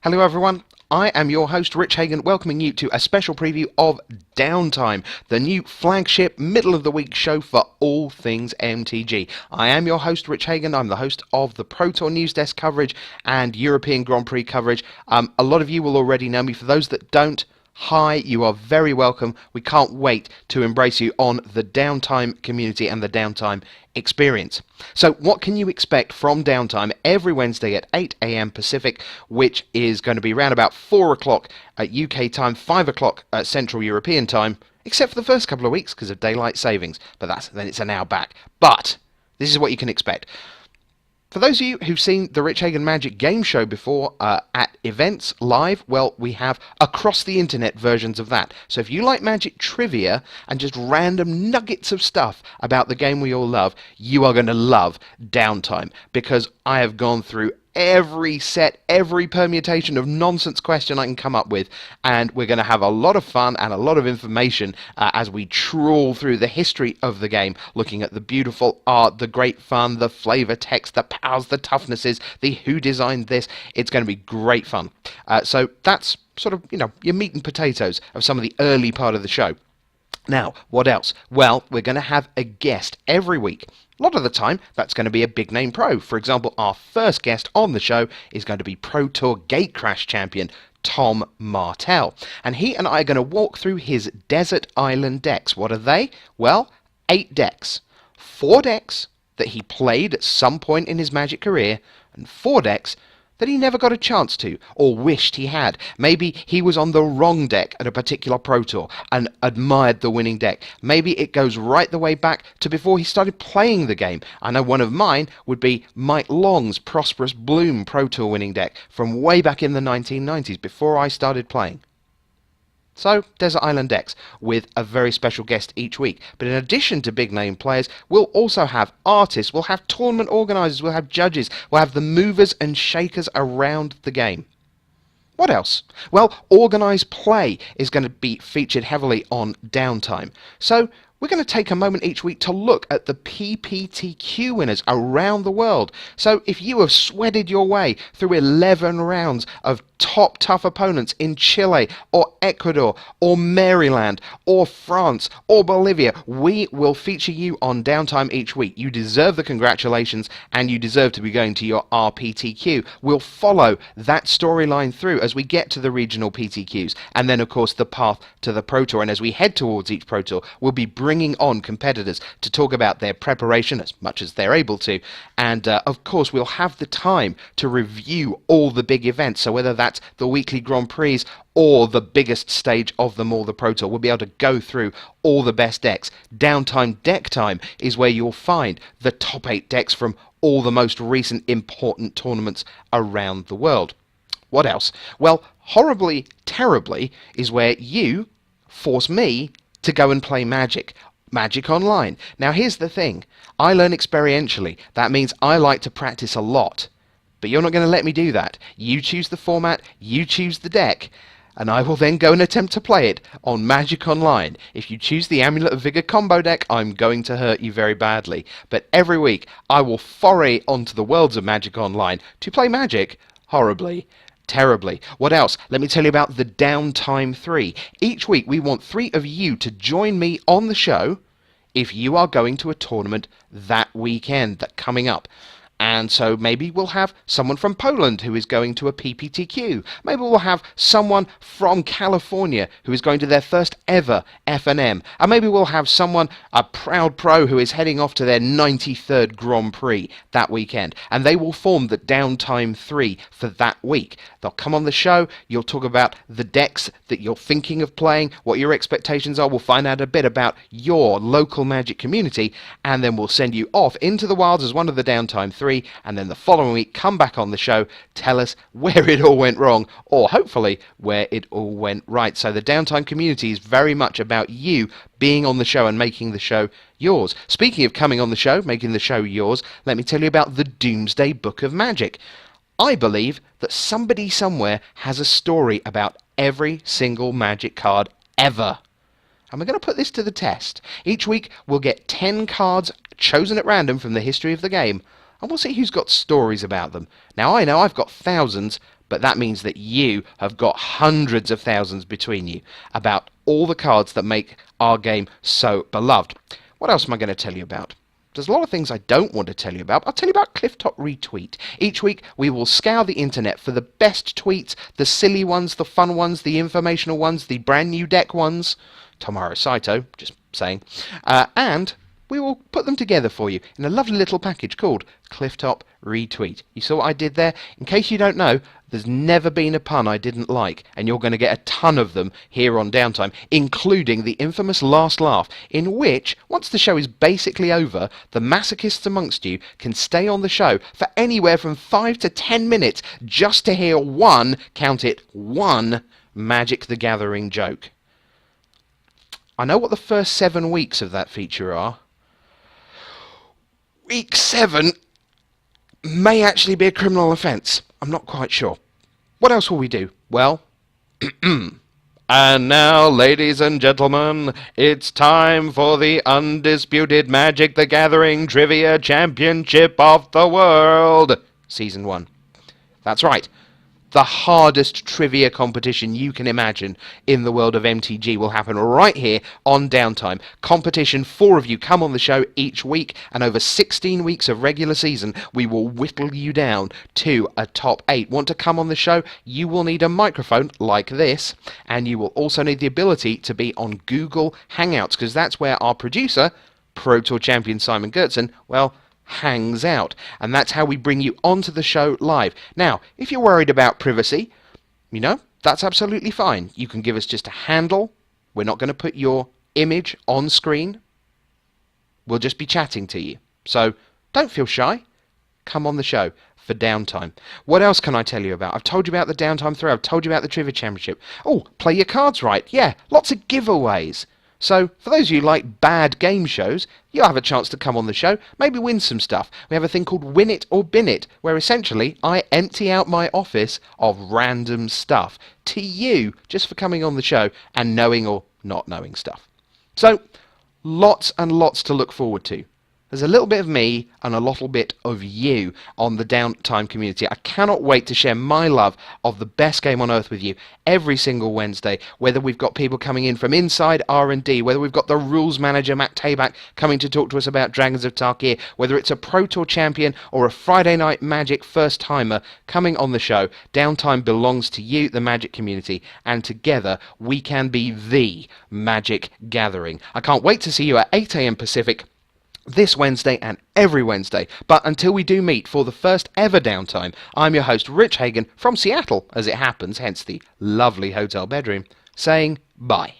Hello everyone, I am your host Rich Hagon, welcoming you to a special preview of Downtime, the new flagship middle of the week show for all things MTG. I am your host Rich Hagon, I'm the host of the Pro Tour News Desk coverage and European Grand Prix coverage. A lot of you will already know me. For those that don't, hi, you are very welcome. We can't wait to embrace you on the Downtime community and the Downtime experience. So what can you expect from Downtime every Wednesday at 8 a.m. Pacific, which is going to be around about 4 o'clock at UK time, 5 o'clock at Central European time, except for the first couple of weeks because of daylight savings, but then it's an hour back. But this is what you can expect. For those of you who've seen the Rich Hagon Magic game show before at events live, well, we have across the internet versions of that. So if you like Magic trivia and just random nuggets of stuff about the game we all love, you are going to love Downtime, because I have gone through every set, every permutation of nonsense question I can come up with, and we're going to have a lot of fun and a lot of information as we trawl through the history of the game, looking at the beautiful art, the great fun, the flavor text, the powers, the toughnesses, the who designed this. It's going to be great fun. So that's sort of, your meat and potatoes of some of the early part of the show. Now, what else? Well, we're going to have a guest every week. A lot of the time, that's going to be a big name pro. For example, our first guest on the show is going to be Pro Tour Gatecrash champion Tom Martell. And he and I are going to walk through his Desert Island decks. What are they? Well, 8 decks. 4 decks that he played at some point in his Magic career, and 4 decks that he never got a chance to, or wished he had. Maybe he was on the wrong deck at a particular Pro Tour and admired the winning deck. Maybe it goes right the way back to before he started playing the game. I know one of mine would be Mike Long's Prosperous Bloom Pro Tour winning deck from way back in the 1990s, before I started playing. So, Desert Island decks, with a very special guest each week. But in addition to big name players, we'll also have artists, we'll have tournament organisers, we'll have judges, we'll have the movers and shakers around the game. What else? Well, organised play is going to be featured heavily on Downtime. So, we're going to take a moment each week to look at the PPTQ winners around the world. So if you have sweated your way through 11 rounds of top tough opponents in Chile or Ecuador or Maryland or France or Bolivia, we will feature you on Downtime each week. You deserve the congratulations, and you deserve to be going to your RPTQ. We'll follow that storyline through as we get to the regional PTQs, and then of course the path to the Pro Tour. And as we head towards each Pro Tour, we'll be bringing on competitors to talk about their preparation as much as they're able to, and of course we'll have the time to review all the big events. So whether that's the weekly Grand Prix or the biggest stage of them all, the Pro Tour, we'll be able to go through all the best decks. Downtime Deck Time is where you'll find the top 8 decks from all the most recent important tournaments around the world. What else? Well, Horribly Terribly is where you force me to go and play Magic Online. Now here's the thing, I learn experientially. That means I like to practice a lot, but you're not going to let me do that. You choose the format, you choose the deck, and I will then go and attempt to play it on Magic Online. If you choose the Amulet of Vigor combo deck, I'm going to hurt you very badly. But every week I will foray onto the worlds of Magic Online to play Magic horribly. Terribly. What else? Let me tell you about the Downtime 3. Each week we want 3 of you to join me on the show if you are going to a tournament that weekend coming up. And so maybe we'll have someone from Poland who is going to a PPTQ. Maybe we'll have someone from California who is going to their first ever F&M. And maybe we'll have someone, a proud pro, who is heading off to their 93rd Grand Prix that weekend. And they will form the Downtime 3 for that week. They'll come on the show, you'll talk about the decks that you're thinking of playing, what your expectations are. We'll find out a bit about your local Magic community, and then we'll send you off into the wilds as one of the Downtime 3. And then the following week, come back on the show, tell us where it all went wrong, or hopefully where it all went right. So the Downtime community is very much about you being on the show and making the show yours. Speaking of coming on the show, making the show yours, let me tell you about the Doomsday Book of Magic. I believe that somebody somewhere has a story about every single Magic card ever. And we're going to put this to the test. Each week we'll get 10 cards chosen at random from the history of the game, and we'll see who's got stories about them. Now I know I've got thousands, but that means that you have got hundreds of thousands between you about all the cards that make our game so beloved. What else am I going to tell you about? There's a lot of things I don't want to tell you about. I'll tell you about Clifftop Retweet. Each week we will scour the internet for the best tweets, the silly ones, the fun ones, the informational ones, the brand new deck ones. Tomaro Saito, just saying. And we will put them together for you in a lovely little package called Clifftop Retweet. You saw what I did there? In case you don't know, there's never been a pun I didn't like, and you're going to get a ton of them here on Downtime, including the infamous last laugh, in which, once the show is basically over, the masochists amongst you can stay on the show for anywhere from 5 to 10 minutes just to hear one, count it, one Magic the Gathering joke. I know what the first 7 weeks of that feature are. Week 7 may actually be a criminal offence. I'm not quite sure. What else will we do? Well, and now, ladies and gentlemen, it's time for the undisputed Magic the Gathering Trivia Championship of the World, Season 1. That's right. The hardest trivia competition you can imagine in the world of MTG will happen right here on Downtime. Competition, 4 of you come on the show each week, and over 16 weeks of regular season, we will whittle you down to a top 8. Want to come on the show? You will need a microphone like this, and you will also need the ability to be on Google Hangouts, because that's where our producer, Pro Tour champion Simon Gertzen, well, hangs out, and that's how we bring you onto the show live. Now, if you're worried about privacy, you know, that's absolutely fine. You can give us just a handle. We're not going to put your image on screen. We'll just be chatting to you. So don't feel shy. Come on the show for Downtime. What else can I tell you about? I've told you about the Downtime Throw. I've told you about the Trivia Championship. Oh, play your cards right. Yeah, lots of giveaways. So, for those of you who like bad game shows, you'll have a chance to come on the show, maybe win some stuff. We have a thing called Win It or Bin It, where essentially I empty out my office of random stuff to you just for coming on the show and knowing or not knowing stuff. So, lots and lots to look forward to. There's a little bit of me and a little bit of you on the Downtime community. I cannot wait to share my love of the best game on earth with you every single Wednesday, whether we've got people coming in from inside R&D, whether we've got the rules manager Matt Tabak coming to talk to us about Dragons of Tarkir, whether it's a Pro Tour champion or a Friday Night Magic first-timer coming on the show. Downtime belongs to you, the Magic community, and together we can be the Magic Gathering. I can't wait to see you at 8 AM Pacific this Wednesday and every Wednesday. But until we do meet for the first ever Downtime, I'm your host, Rich Hagon, from Seattle, as it happens, hence the lovely hotel bedroom, saying bye.